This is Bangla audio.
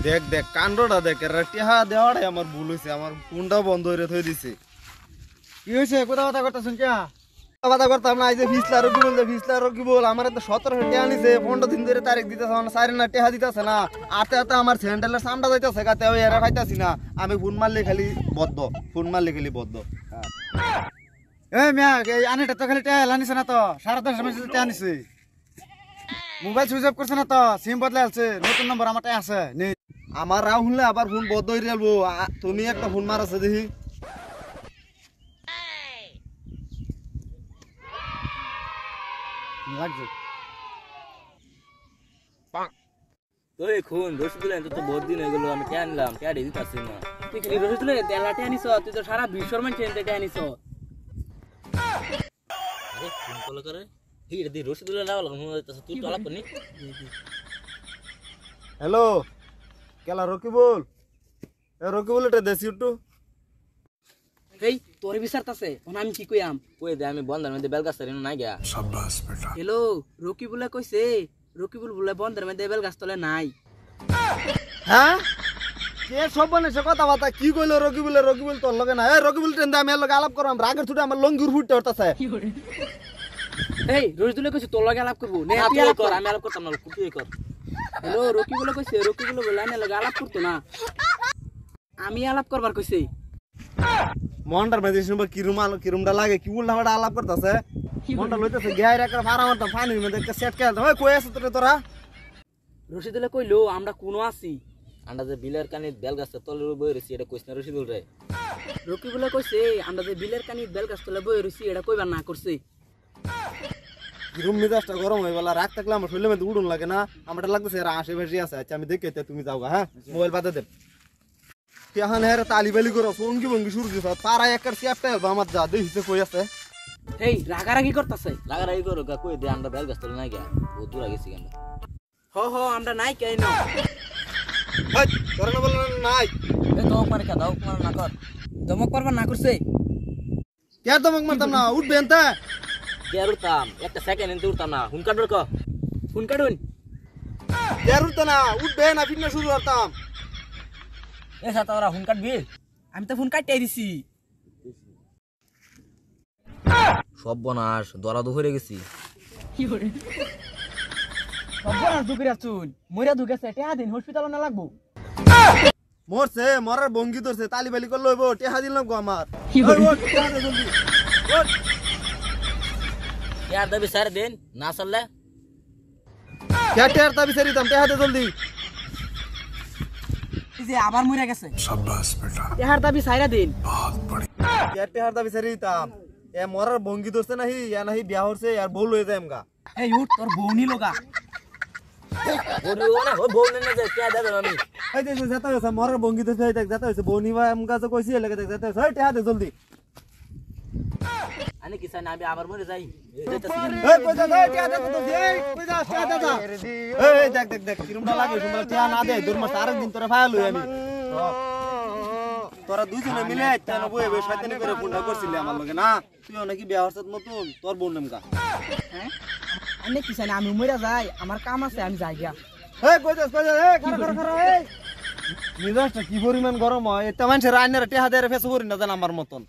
দেখ দেখ কাণ্ডটা দেখ টেহা দেওয়াটাই আমার ভুল হয়েছে, আমার ফোনটা বন্ধ হয়ে থই দিছে। কি হয়েছে? কোথা কথা করতেছেন কে? কথা করতাম না, এই যে ফিসলা রকি বল, ফিসলা রকি বল আমার তো 17 টেহা নিছে, 15 দিন ধরে তারিখ দিতেছে, আমার সাইরে না টেহা দিতেছে না, আতে আতে আমার স্যান্ডেলের সামটা যাইতেছে গাতে, ওই এরা পাইতাছি না। আমি ফোন মারলে খালি বদ্ধ, ফোন মারলে খালি বদ্ধ। এই মিয়া, এই আনেটা তো খালি টেহা লানিছে না তো, 10.5 মাস টেহা নিছে। মোবাইল সুইচ অফ করছে না তো, সিম বদলে আছে, নতুন নম্বর আমার টেহা আছে নেই। আমার রাও শুনলে আবার ফোন বদ্ধ হয়ে যাবো। তুমি একটা ফোন মারাছে দেখি। লাগছে তুই খুন রসিদুল্লাহ তো বহুত দিন হয়ে গেল, আমি টেয়া নিলাম, টেয়া দিয়ে দিতেছি না। তুই খালি রসিদুল্লাহ তেলা টেয়া নিছ, তুই তো সারা বিশ্বর মানুষ টেয়া নিছ। আরে ফোন কল করে হিড় দি রসিদুল্লাহ লাগাল মনে হইতাছে, তুই তো আলাপ করনি। হ্যালো, কেলা রকি বল, এ রকি বল, এটা দেশি একটু। এই তোর বিচারতাছে ওনা, আমি কি কইয়াম? কই দে আমি বন্ধের মধ্যে বেলগাছ তলে নাই গিয়া। শাবাশ বেটা। হ্যালো, রকিবুল্লাহ কইছে, রকিবুল বলে বন্ধের মধ্যে বেলগাছ তলে নাই। হ্যাঁ, কে সব বানাইছে কথাবার্তা? কি কইলো রকি বলে? রকি বল তোর লগে না, এ রকি বল ট্রেন দে, আমি এর লগে আলাপ করাম, রাগের ছুটে আমার লঙ্গির ফুটতে হতাছে। এই রসিদুল্লাহ কইছে তোর লগে আলাপ করবো, নে তুই আলাপ কর, আমি আলাপ করতাম না, তুই কর। হ্যালো, রকিবুল্লাহ কইছে, রকিবুল্লাহ বলে আইনের লগে আলাপ করতো না, আমি আলাপ করবার কইছে। মনটার মধ্যে শুনবা কিরুমটা লাগে, কি উল্টা ফাটা আলাপ করতেছে, মনটা লইতেছে গিয়ে একটা ভাড়া মারতাম পানির মধ্যে একটা সেট খেলতাম। ওই কই আছে তোরা? রশিদুল্লাহ কইলো আমরা কোনো আছি, আমরা যে বিলের কানি বেলগাছের তলে বই রইছি, এটা কইছ না রশিদুল রে। রকিবুল্লাহ কইছে আমরা যে বিলের কানি বেলগাছ তলে বই রইছি, এটা কইবার না করছে। কিরুম মেজাজটা গরম হয়ে গেল, রাগ থাকলে আমার শরীরের মধ্যে উড়ুন লাগে না, আমারটা লাগতেছে এরা আশেপাশে আছে। আচ্ছা আমি দেখে তুমি যাও গা, হ্যাঁ মোবাইল বাদে দেব। কেহান হ্যাঁ তালি বালি করো, অঙ্গি ভঙ্গি শুরু দিছ, তারা একটা চেপটা আমার যা দেখিছে কই আছে। এই রাগারাগি করতেছে, রাগারাগি করো গা, কই দে আমরা বেলগাছ তলে নাই গা, বহুত দূর গেছি কেন। হ আমরা নাই কেন না, এই তোরা না বললেন নাই, এ দমক মারি কা, দমক মার না কর, দমক করবার না করছে। কে দমক মারতাম না, উঠবে এনতে কে উঠতাম, একটা সেকেন্ড এনতে উঠতাম না। ফোন কাটুন ক, ফোন কাটুন। কে উঠতে না, উঠবে না, ফিটনা শুরু করতাম। এ সাথে ওরা ফোন কাটবি, আমি তো ফোন কাটতে দিছি। সব বনাস দলা দুহরে গেছি। কি করে সব বনাস দুকিরা চুন মইরা দুগেছে, টেহা দিন হসপিটালে না লাগবো। মরছে, মরার ভঙ্গি ধরছে, তালি বালি করলো হইব, টেহা দিলাম গো আমার। यार दबी सारे दिन ना चल কে টেহার দাবি সারিতাম, টেহা দে জলদি। এই যে আবার মরে গেছে, শাবাশ বেটা, টেহার দাবি সাইরা দিন। কে টেহার দাবি সারিতাম, এ মরার ভঙ্গি ধরছে নাহি, এ নাহি বিয়া হচ্ছে আর বউ লয়ে যায় আমগা। এই উঠ তোর বউনি লগা, বউনি না ও বউনি না যায় কে দাদা আমি। এই যে যেতে হইছে মরার ভঙ্গি ধরছে, এই দেখ যেতে হইছে বউ নিবা আমগা তো কইছি, এ লাগে দেখ যেতে হইছে, এই টেহা দে জলদি। আনি কিসা না আমি আবার মরে যাই, যেতেছি কেন? এই কই যা, এই টেহা দে তো, এই কই যা, টেহা দে যা। এই দেখ দেখ দেখ কিরমটা লাগে, তোমরা টেহা না দে দুরমাস আরেকদিন তোরা ফায়া লই আমি। তোরা দুইজনে মিলে একটা বই বই শয়তানি করে ফোনটা করছিলি আমার লগে না, তুইও নাকি বিয়া হচ্ছত মতন তোর বোন নামকা। হ্যাঁ আনি কিসা না আমি মরে যাই, আমার কাম আছে আমি যাই গিয়া। এই কই যা, এই খারা খারা এই মেজাজটা কি পরিমাণ গরম হয়, এটা মানুষের আইনের টেহা দেয় ফেস করি না জান আমার মতন।